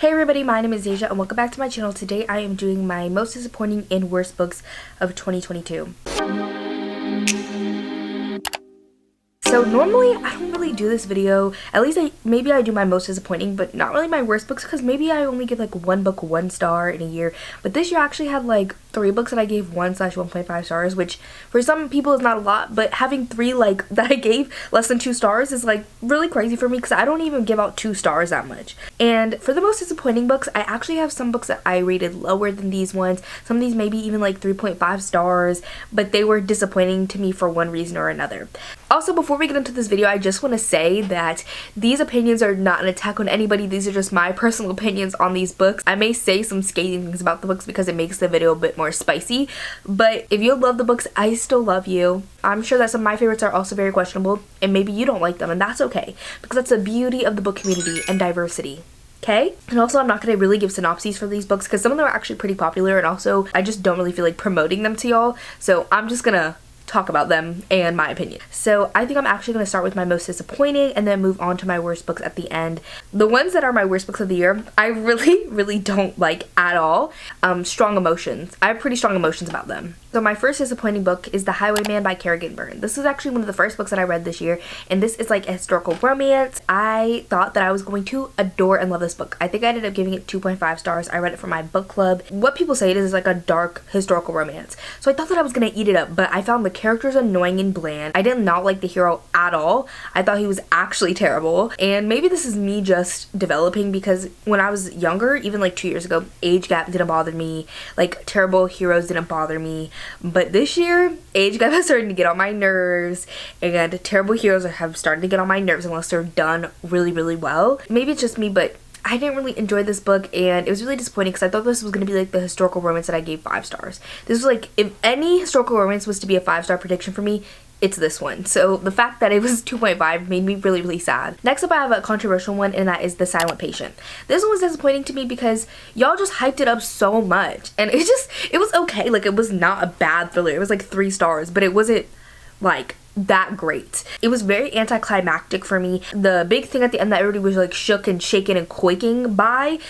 Hey everybody, my name is Asia and welcome back to my channel. Today I am doing my most disappointing and worst books of 2022. So normally I don't really do this video, at least maybe I do my most disappointing, but not really my worst books, because maybe I only give like one book 1 star in a year. But this year I actually had like 3 books that I gave 1/1.5 stars, which for some people is not a lot, but having 3 like that I gave less than 2 stars is like really crazy for me, because I don't even give out 2 stars that much. And for the most disappointing books, I actually have some books that I rated lower than these ones. Some of these maybe even like 3.5 stars, but they were disappointing to me for one reason or another. Also, before we get into this video, I just want to say that these opinions are not an attack on anybody. These are just my personal opinions on these books. I may say some scathing things about the books because it makes the video a bit more spicy, but if you love the books, I still love you. I'm sure that some of my favorites are also very questionable, and maybe you don't like them, and that's okay, because that's the beauty of the book community and diversity. Okay? And also, I'm not going to really give synopses for these books because some of them are actually pretty popular, and also I just don't really feel like promoting them to y'all, so I'm just gonna talk about them and my opinion. So I think I'm actually going to start with my most disappointing and then move on to my worst books at the end. The ones that are my worst books of the year, I really don't like at all. Strong emotions. I have pretty strong emotions about them. So my first disappointing book is The Highwayman by Kerrigan. This is actually one of the first books that I read this year, and this is like a historical romance. I thought that I was going to adore and love this book. I think I ended up giving it 2.5 stars. I read it for my book club. What people say it is like a dark historical romance. So I thought that I was going to eat it up, but I found the characters annoying and bland. I did not like the hero at all. I thought he was actually terrible, and maybe this is me just developing, because when I was younger, even like 2 years ago, age gap didn't bother me. Like terrible heroes didn't bother me. But this year, age gap is starting to get on my nerves, and terrible heroes have started to get on my nerves unless they're done really well. Maybe it's just me, but I didn't really enjoy this book, and it was really disappointing because I thought this was going to be like the historical romance that I gave 5 stars. This was like, if any historical romance was to be a 5-star prediction for me, it's this one. So the fact that it was 2.5 made me really sad. Next up, I have a controversial one, and that is The Silent Patient. This one was disappointing to me because y'all just hyped it up so much, and it was okay. Like, it was not a bad thriller. It was like 3 stars, but it wasn't like that great. It was very anticlimactic for me. The big thing at the end that everybody was like shook and shaken and quaking by,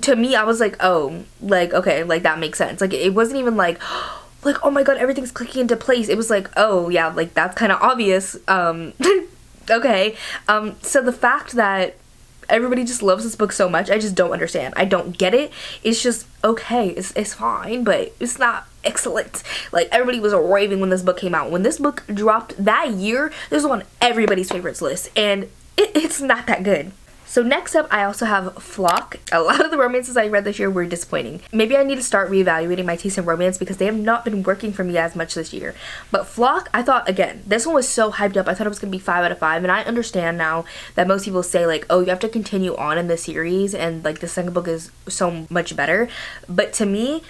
to me, I was like, oh, like, okay, like that makes sense. Like, it wasn't even like oh my god, everything's clicking into place. It was like, oh yeah, like that's kind of obvious. Okay. So the fact that everybody just loves this book so much, I just don't understand. I don't get it. It's just okay, it's fine, but it's not excellent. Like, everybody was raving when this book came out. When this book dropped that year, this was on everybody's favorites list, and it's not that good. So next up, I also have Flock. A lot of the romances I read this year were disappointing. Maybe I need to start reevaluating my taste in romance because they have not been working for me as much this year. But Flock, I thought, again, this one was so hyped up. I thought it was going to be 5 out of 5. And I understand now that most people say, like, oh, you have to continue on in the series and, like, the second book is so much better. But to me,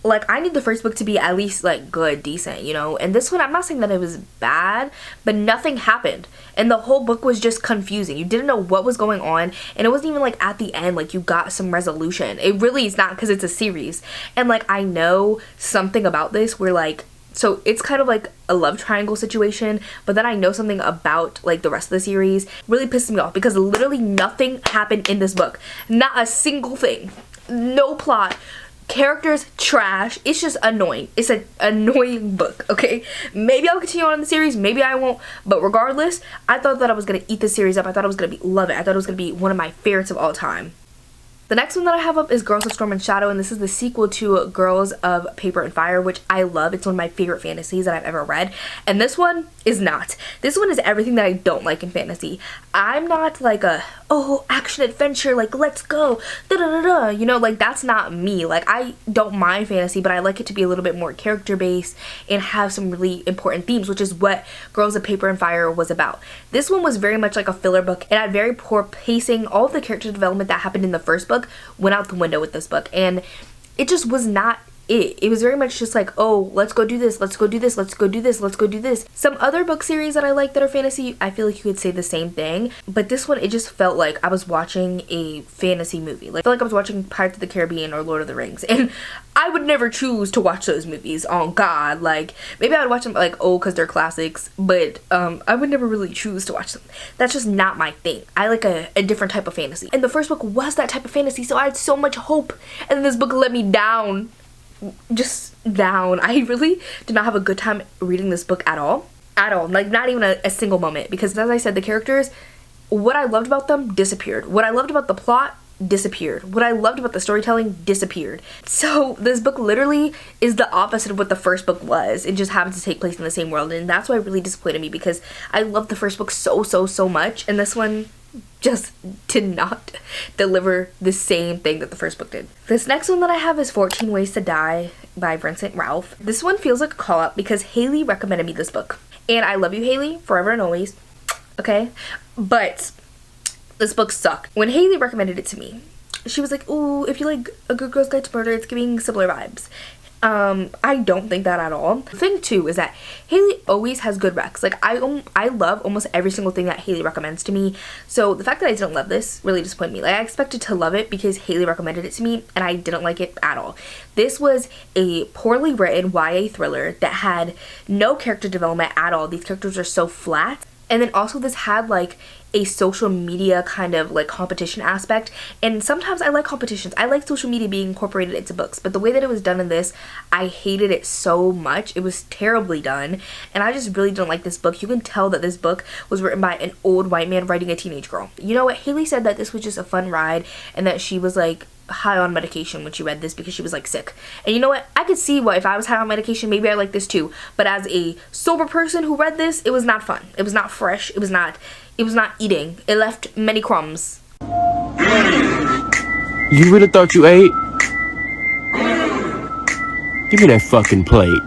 like, I need the first book to be at least, like, good, decent, you know? And this one, I'm not saying that it was bad, but nothing happened. And the whole book was just confusing. You didn't know what was going on, and it wasn't even, like, at the end, like, you got some resolution. It really is not, because it's a series. And, like, I know something about this where, like, so it's kind of like a love triangle situation, but then I know something about like the rest of the series really pisses me off, because literally nothing happened in this book. Not a single thing. No plot. Characters trash. It's just annoying. It's an annoying book, okay? Maybe I'll continue on in the series, maybe I won't, but regardless, I thought that I was gonna eat this series up. I thought I was gonna love it. I thought it was gonna be one of my favorites of all time. The next one that I have up is Girls of Storm and Shadow, and this is the sequel to Girls of Paper and Fire, which I love. It's one of my favorite fantasies that I've ever read, and this one is not. This one is everything that I don't like in fantasy. I'm not like a, oh, action adventure, like, let's go, da-da-da-da, you know, like, that's not me. Like, I don't mind fantasy, but I like it to be a little bit more character-based and have some really important themes, which is what Girls of Paper and Fire was about. This one was very much like a filler book. It had very poor pacing. All of the character development that happened in the first book went out the window with this book, and it just was not it. It was very much just like, oh, let's go do this, let's go do this, let's go do this, let's go do this. Some other book series that I like that are fantasy, I feel like you could say the same thing, but this one, it just felt like I was watching a fantasy movie. Like, I felt like I was watching Pirates of the Caribbean or Lord of the Rings, and I would never choose to watch those movies, on God. Like, maybe I would watch them like, oh, because they're classics, but I would never really choose to watch them. That's just not my thing. I like a different type of fantasy, and the first book was that type of fantasy, so I had so much hope, and then this book let me down. Just down. I really did not have a good time reading this book at all. Like, not even a single moment, because as I said, the characters, what I loved about them disappeared. What I loved about the plot disappeared. What I loved about the storytelling disappeared. So this book literally is the opposite of what the first book was. It just happens to take place in the same world, and that's why it really disappointed me, because I loved the first book so much, and this one just did not deliver the same thing that the first book did. This next one that I have is 14 Ways to Die by Vincent Ralph. This one feels like a call out because Haley recommended me this book, and I love you, Haley, forever and always, okay? But this book sucked. When Haley recommended it to me, she was like, ooh, if you like A Good Girl's Guide to Murder, it's giving similar vibes. I don't think that at all. The thing too is that Haley always has good recs. Like, I love almost every single thing that Haley recommends to me. So the fact that I didn't love this really disappointed me. Like, I expected to love it because Haley recommended it to me, and I didn't like it at all. This was a poorly written YA thriller that had no character development at all. These characters are so flat. And then also this had like a social media kind of like competition aspect, and sometimes I like competitions. I like social media being incorporated into books, but the way that it was done in this, I hated it so much. It was terribly done, and I just really didn't like this book. You can tell that this book was written by an old white man writing a teenage girl. You know what? Haley said that this was just a fun ride and that she was like high on medication when she read this because she was like sick. And you know what? I could see why if I was high on medication, maybe I like this too. But as a sober person who read this, it was not fun. It was not fresh. It was not eating. It left many crumbs. You really thought you ate? Give me that fucking plate.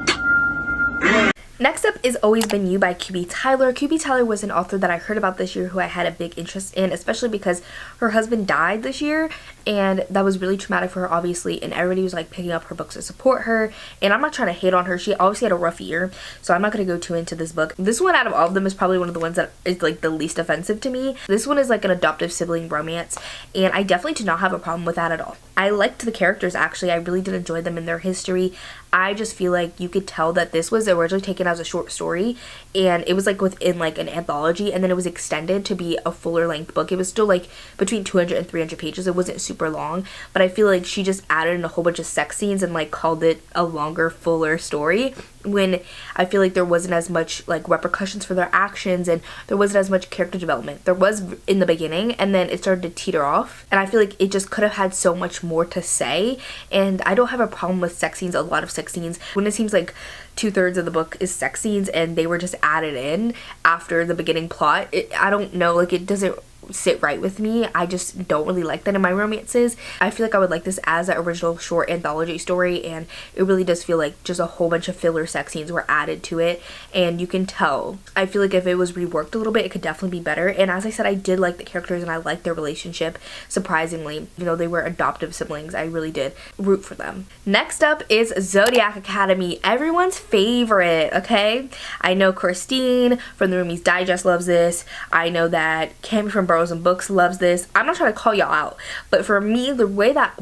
Next up is Always Been You by QB Tyler. QB Tyler was an author that I heard about this year who I had a big interest in, especially because her husband died this year, and that was really traumatic for her, obviously, and everybody was like picking up her books to support her. And I'm not trying to hate on her. She obviously had a rough year, so I'm not going to go too into this book. This one out of all of them is probably one of the ones that is like the least offensive to me. This one is like an adoptive sibling romance, and I definitely did not have a problem with that at all. I liked the characters, actually. I really did enjoy them and their history. I just feel like you could tell that this was originally taken as a short story, and it was like within like an anthology, and then it was extended to be a fuller length book. It was still like between 200 and 300 pages. It wasn't super long, but I feel like she just added in a whole bunch of sex scenes and like called it a longer, fuller story, when I feel like there wasn't as much like repercussions for their actions, and there wasn't as much character development. There was in the beginning, and then it started to teeter off, and I feel like it just could have had so much more to say. And I don't have a problem with sex scenes, a lot of sex scenes, when it seems like 2/3 of the book is sex scenes and they were just added in after the beginning plot. I don't know, like, it doesn't sit right with me. I just don't really like that in my romances. I feel like I would like this as an original short anthology story, and it really does feel like just a whole bunch of filler sex scenes were added to it, and you can tell. I feel like if it was reworked a little bit, it could definitely be better. And as I said, I did like the characters and I liked their relationship, surprisingly. You know, they were adoptive siblings. I really did root for them. Next up is Zodiac Academy, everyone's favorite, okay? I know Christine from the Roomies Digest loves this. I know that Cami from and Books loves this. I'm not trying to call y'all out, but for me, the way that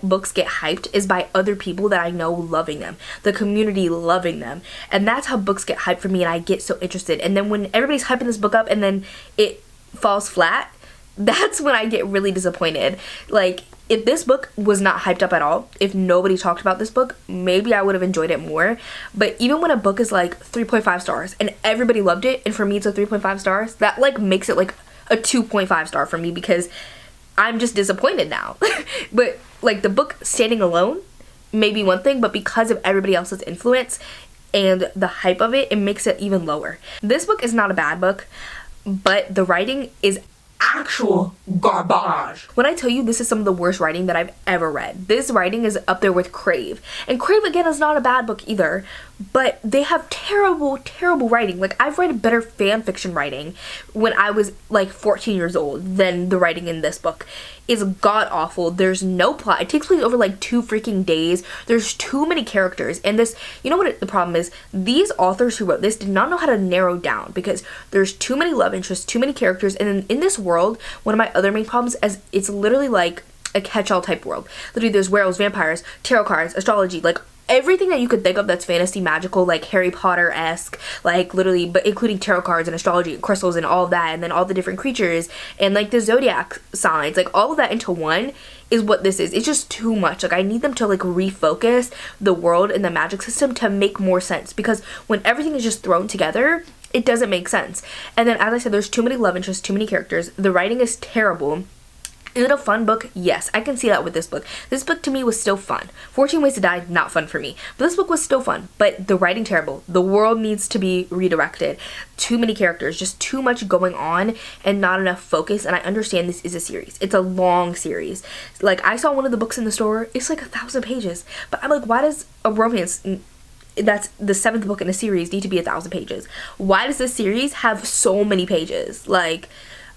books get hyped is by other people that I know loving them, the community loving them, and that's how books get hyped for me, and I get so interested. And then when everybody's hyping this book up and then it falls flat, that's when I get really disappointed. Like, if this book was not hyped up at all, if nobody talked about this book, maybe I would have enjoyed it more. But even when a book is like 3.5 stars and everybody loved it, and for me it's a 3.5 stars, that like makes it like a 2.5 star for me, because I'm just disappointed now. But like, the book standing alone may be one thing, but because of everybody else's influence and the hype of it, it makes it even lower. This book is not a bad book, but the writing is actual garbage. When I tell you this is some of the worst writing that I've ever read, this writing is up there with Crave. And Crave, again, is not a bad book either, but they have terrible, terrible writing. Like, I've read better fan fiction writing when I was like 14 years old than the writing in this book. Is god awful. There's no plot. It takes place over like 2 freaking days. There's too many characters, and this, you know what the problem is? These authors who wrote this did not know how to narrow down, because there's too many love interests, too many characters, and then in this world, one of my other main problems is it's literally like a catch-all type world. Literally, there's werewolves, vampires, tarot cards, astrology, like everything that you could think of that's fantasy, magical, like Harry Potter-esque, like literally, but including tarot cards and astrology and crystals and all of that, and then all the different creatures and like the zodiac signs, like all of that into one is what this is. It's just too much. Like, I need them to like refocus the world and the magic system to make more sense, because when everything is just thrown together, it doesn't make sense. And then, as I said, there's too many love interests, too many characters. The writing is terrible. Is it a fun book? Yes, I can see that with this book. This book to me was still fun. 14 Ways to Die, not fun for me. But this book was still fun. But the writing, terrible. The world needs to be redirected. Too many characters, just too much going on and not enough focus. And I understand this is a series. It's a long series. Like, I saw one of the books in the store. It's like 1,000 pages. But I'm like, why does a romance that's the 7th book in a series need to be 1,000 pages? Why does this series have so many pages? Like,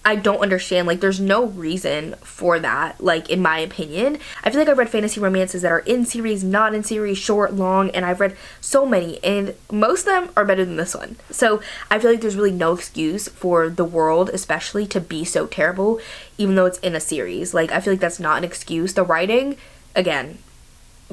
I don't understand. Like, there's no reason for that, like, in my opinion. I feel like I've read fantasy romances that are in series, not in series, short, long, and I've read so many, and most of them are better than this one. So I feel like there's really no excuse for the world, especially, to be so terrible, even though it's in a series. Like, I feel like that's not an excuse. The writing, again,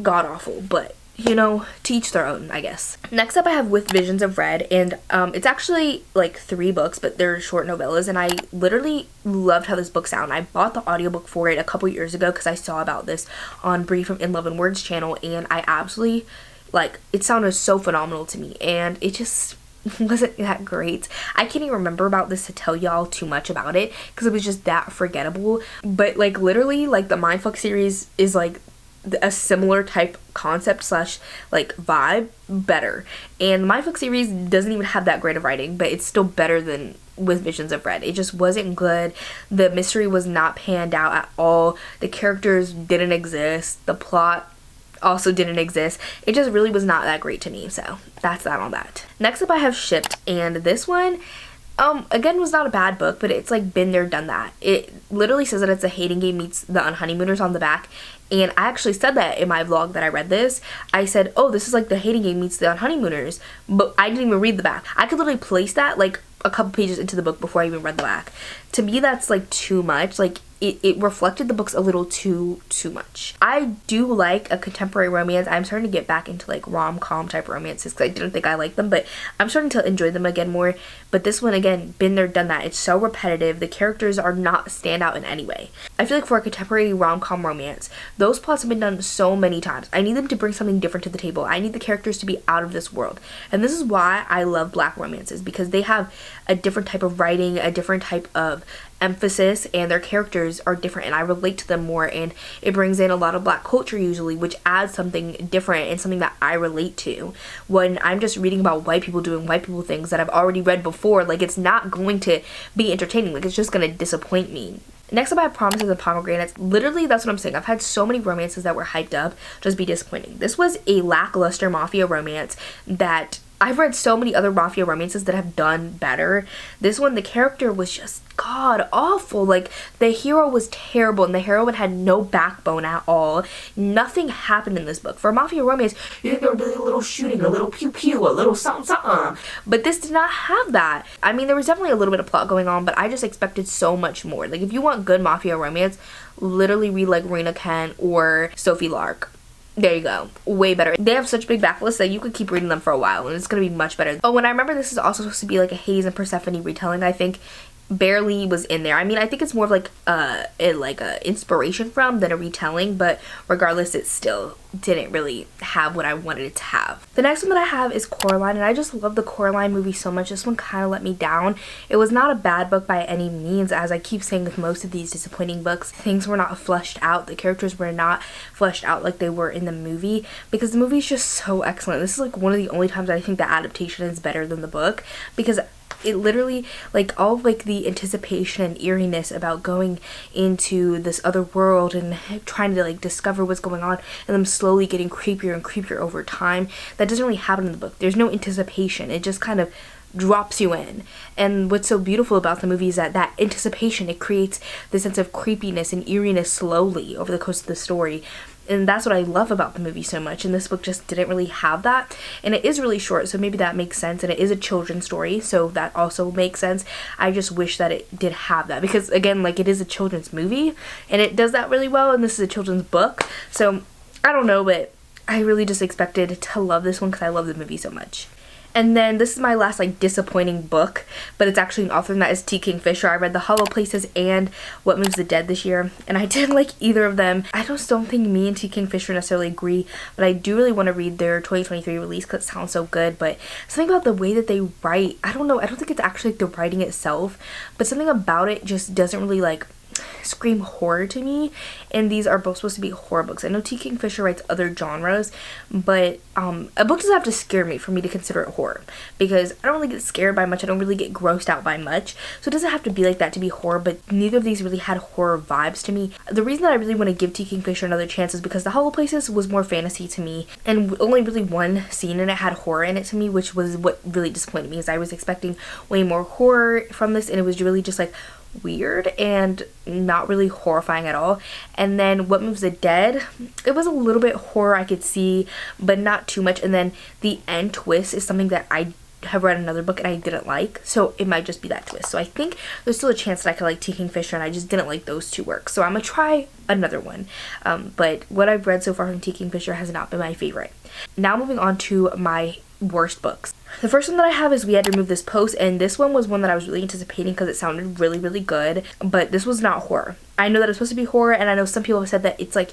god awful, but you know, to each their own, I guess. Next up, I have With Visions of Red, and it's actually like 3 books, but they're short novellas, and I literally loved how this book sounded. I bought the audiobook for it a couple years ago because I saw about this on Bree from In Love and Words channel, and I absolutely, like, it sounded so phenomenal to me, and it just wasn't that great. I can't even remember about this to tell y'all too much about it because it was just that forgettable. But like, literally, like, the Mindfuck series is like a similar type concept slash like vibe, better, and the Mindfuck series doesn't even have that great of writing, but it's still better than With Visions of Red. It just wasn't good. The mystery was not panned out at all. The characters didn't exist. The plot also didn't exist. It just really was not that great to me. So that's that on that. Next up, I have Shipped, and this one again was not a bad book, but it's like been there, done that. It literally says that it's a hating game meets The Unhoneymooners on the back, and I actually said that in my vlog that I read this. I said, oh, this is like the hating game meets The Unhoneymooners, but I didn't even read the back. I could literally place that like a couple pages into the book before I even read the back. To me, that's like too much. Like, it reflected the books a little too much. I do like a contemporary romance. I'm starting to get back into like rom-com type romances because I didn't think I liked them, but I'm starting to enjoy them again more. But this one, again, been there, done that. It's so repetitive. The characters are not stand out in any way. I feel like for a contemporary rom-com romance, those plots have been done so many times. I need them to bring something different to the table. I need the characters to be out of this world. And this is why I love black romances, because they have a different type of writing, a different type of emphasis, and their characters are different, and I relate to them more, and it brings in a lot of black culture usually, which adds something different and something that I relate to. When I'm just reading about white people doing white people things that I've already read before, like, it's not going to be entertaining. Like, it's just going to disappoint me. Next up, I have Promises and Pomegranates. Literally, that's what I'm saying. I've had so many romances that were hyped up just be disappointing. This was a lackluster mafia romance that I've read so many other mafia romances that have done better. This one, the character was just god awful. Like, the hero was terrible, and the heroine had no backbone at all. Nothing happened in this book. For a mafia romance, you think there would be a little shooting, a little pew pew, a little something something. But this did not have that. I mean, there was definitely a little bit of plot going on, but I just expected so much more. Like, if you want good mafia romance, literally read like Rena Kent or Sophie Lark. There you go. Way better. They have such big backlists that you could keep reading them for a while, and it's going to be much better. Oh, and I remember this is also supposed to be like a Hades and Persephone retelling, I think. Barely was in there. I mean, I think it's more of like a inspiration from than a retelling, but regardless, it still didn't really have what I wanted it to have. The next one that I have is Coraline, and I just love the Coraline movie so much. This one kind of let me down. It was not a bad book by any means. As I keep saying with most of these disappointing books, things were not fleshed out. The characters were not fleshed out like they were in the movie, because the movie is just so excellent. This is like one of the only times I think the adaptation is better than the book, because It literally, like, all of, like, the anticipation and eeriness about going into this other world and trying to, like, discover what's going on, and them slowly getting creepier and creepier over time, that doesn't really happen in the book. There's no anticipation. It just kind of drops you in. And what's so beautiful about the movie is that anticipation, it creates this sense of creepiness and eeriness slowly over the course of the story. And that's what I love about the movie so much, and this book just didn't really have that. And it is really short, so maybe that makes sense, and it is a children's story, so that also makes sense. I just wish that it did have that, because again, like, it is a children's movie and it does that really well, and this is a children's book, so I don't know, but I really just expected to love this one because I love the movie so much. And then this is my last, like, disappointing book, but it's actually an author, and that is T. Kingfisher. I read The Hollow Places and What Moves the Dead this year, and I didn't like either of them. I just don't think me and T. Kingfisher necessarily agree, but I do really want to read their 2023 release because it sounds so good. But something about the way that they write, I don't know, I don't think it's actually like the writing itself, but something about it just doesn't really, like, scream horror to me, and these are both supposed to be horror books. I know T. Kingfisher writes other genres, but a book doesn't have to scare me for me to consider it horror, because I don't really get scared by much, I don't really get grossed out by much, so it doesn't have to be like that to be horror, but neither of these really had horror vibes to me. The reason that I really want to give T. Kingfisher another chance is because The Hollow Places was more fantasy to me, and only really one scene in it had horror in it to me, which was what really disappointed me, because I was expecting way more horror from this, and it was really just like weird and not really horrifying at all. And then What Moves the Dead, it was a little bit horror I could see, but not too much. And then the end twist is something that I have read another book and I didn't like, so it might just be that twist. So I think there's still a chance that I could like T. Kingfisher, and I just didn't like those two works, so I'm gonna try another one. But what I've read so far from T. Kingfisher has not been my favorite. Now moving on to my worst books. The first one that I have is We Had to Remove This Post, and this one was one that I was really anticipating because it sounded really, really good, but this was not horror. I know that it's supposed to be horror, and I know some people have said that it's like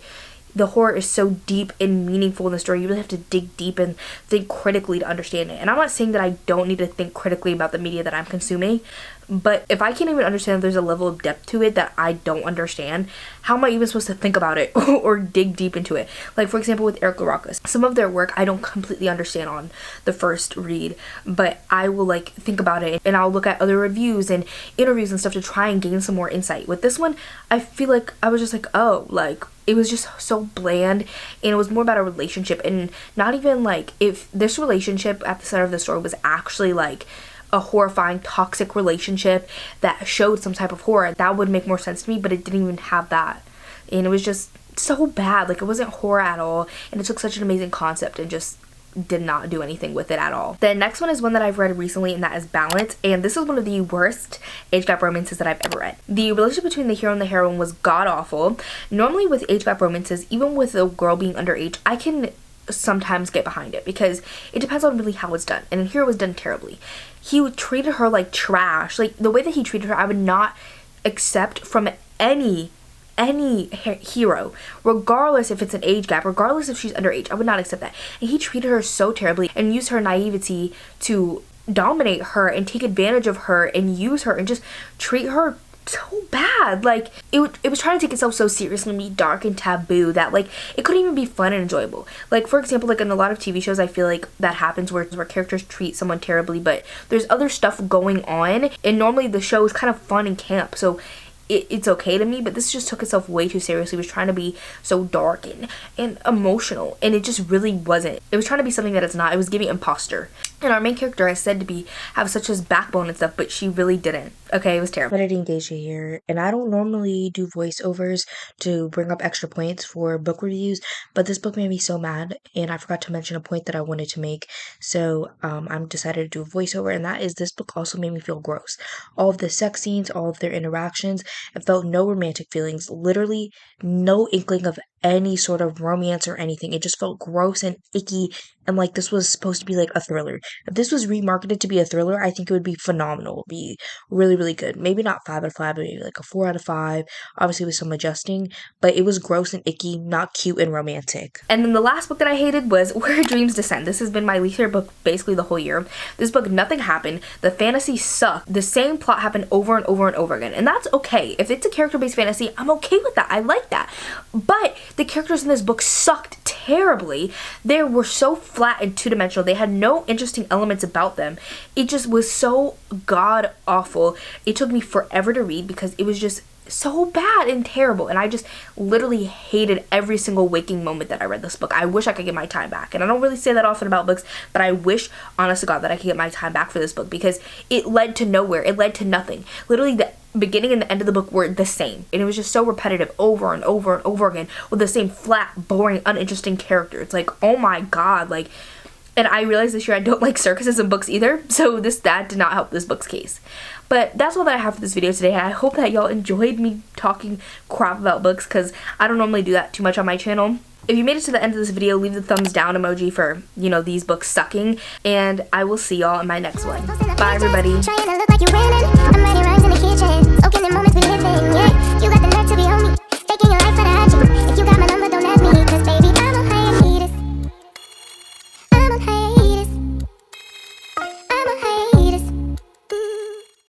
the horror is so deep and meaningful in the story, you really have to dig deep and think critically to understand it. And I'm not saying that I don't need to think critically about the media that I'm consuming, but if I can't even understand that there's a level of depth to it that I don't understand, how am I even supposed to think about it or dig deep into it? Like, for example, with Eric LaRocca's, some of their work I don't completely understand on the first read, but I will like think about it, and I'll look at other reviews and interviews and stuff to try and gain some more insight. With this one, I feel like I was just like, oh, like, it was just so bland, and it was more about a relationship, and not even like if this relationship at the center of the story was actually like a horrifying toxic relationship that showed some type of horror, that would make more sense to me, but it didn't even have that, and it was just so bad. Like, it wasn't horror at all, and it took such an amazing concept and just did not do anything with it at all. The next one is one that I've read recently, and that is Balance, and this is one of the worst age gap romances that I've ever read. The relationship between the hero and the heroine was god awful. Normally with age gap romances, even with a girl being underage, I can sometimes get behind it because it depends on really how it's done, and here it was done terribly. He treated her like trash. Like, the way that he treated her, I would not accept from any hero, regardless if it's an age gap, regardless if she's underage. I would not accept that. And he treated her so terribly and used her naivety to dominate her and take advantage of her and use her and just treat her so bad. Like, it was trying to take itself so seriously and be dark and taboo that like it couldn't even be fun and enjoyable. Like, for example, like in a lot of TV shows, I feel like that happens where characters treat someone terribly, but there's other stuff going on, and normally the show is kind of fun and camp, so it's okay to me, but this just took itself way too seriously. It was trying to be so dark and emotional, and it just really wasn't. It was trying to be something that it's not. It was giving imposter. And our main character is said to have such a backbone and stuff, but she really didn't. Okay, it was terrible. Editing Deja here, and I don't normally do voiceovers to bring up extra points for book reviews, but this book made me so mad, and I forgot to mention a point that I wanted to make, so I'm decided to do a voiceover, and that is, this book also made me feel gross. All of the sex scenes, all of their interactions, I felt no romantic feelings, literally no inkling of any sort of romance or anything. It just felt gross and icky, and like this was supposed to be like a thriller. If this was remarketed to be a thriller, I think it would be phenomenal. It would be really, really good. Maybe not 5 out of 5, but maybe like a 4 out of 5, obviously with some adjusting, but it was gross and icky, not cute and romantic. And then the last book that I hated was Where Dreams Descend. This has been my least favorite book basically the whole year. This book, nothing happened. The fantasy sucked. The same plot happened over and over and over again, and that's okay. If it's a character-based fantasy, I'm okay with that. I like that. But the characters in this book sucked terribly. They were so flat and two-dimensional. They had no interesting elements about them. It just was so god awful. It took me forever to read because it was just so bad and terrible, and I just literally hated every single waking moment that I read this book. I wish I could get my time back, and I don't really say that often about books, but I wish, honest to God, that I could get my time back for this book because it led to nowhere. It led to nothing. Literally, the beginning and the end of the book were the same, and it was just so repetitive over and over and over again with the same flat, boring, uninteresting character. It's like, oh my God, like. And I realized this year I don't like circuses in books either, so that did not help this book's case. But that's all that I have for this video today. I hope that y'all enjoyed me talking crap about books, because I don't normally do that too much on my channel. If you made it to the end of this video, leave the thumbs down emoji for, you know, these books sucking, and I will see y'all in my next one. Bye, everybody. Trying to look like you're winning. I'm writing rhymes in the kitchen. Soaking the moments we live in, yeah. You got the nerve to be on me.